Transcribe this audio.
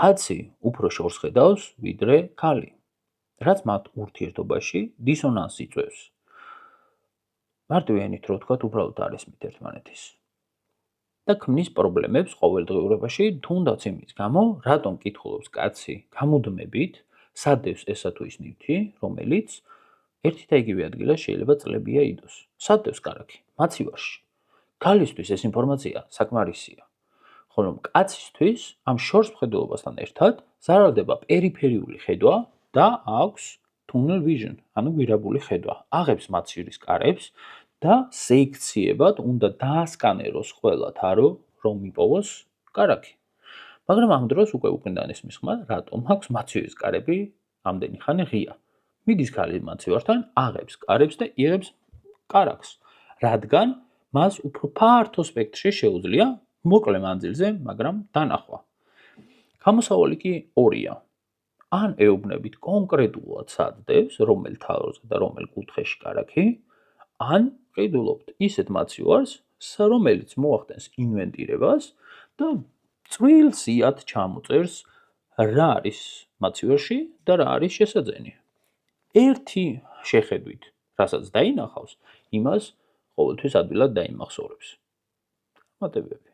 კაცი უფრო შორს ხედავს, ვიდრე ქალი, რაც მათ ურთიერთობაში დისონანსს იწვევს. მარტივიანით რო ვთქვათ, უბრალოდ არ ესმით ერთმანეთის. და ქმნის პრობლემებს ყოველდღიურობაში, თუნდაც იმის გამო, რატომ კითხულობს კაცი გამუდმებით, სადევს ესა თუ ის ნივთი, რომელიც ერთი და იგივე ადგილას შეიძლება წლებია იდოს. სადევს კარგი, მაცივარში. ქალისთვის ეს ინფორმაცია საკმარისია. ხოლო კაცისთვის ამ შორს მხედველობასთან ერთად ზარალდება პერიფერიული ხედვა და აქვს tunnel vision, ანუ გვირაბული ხედვა. აღებს მაცივრის კარებს და სეიქციებად უნდა დაასკანეროს ყველა თარო, რომ იპოვოს კარაქი. მაგრამ ამ დროს უკვე უკრიდან ესმის ხმა, რატომ აქვს მაცივრის კარები ამდენი ხანი ღია. მიდის ქალი მაცივართან, აღებს კარებს და იღებს კარაქს, რადგან მას უფრო ფართო სპექტრში შეუძლია მოკლე მანძილზე, მაგრამ დანახვა. გამოსავალი კი ორია. ან ეუბნებით კონკრეტულად სადდევს, რომელ თაროზე და რომელ კუთხეში კარაქი, ან ყიდულობთ ისეთ მაცივარს, რომელიც მოახდენს ინვენტირებას და წვრილ სიად ჩამოწერს, რა არის მაცივარში და რა არის შესაძენი. ერთი შეხედვით, რასაც დაინახავს, იმას ყოველთვის ადვილად დაიმახსოვრებს. მოტივები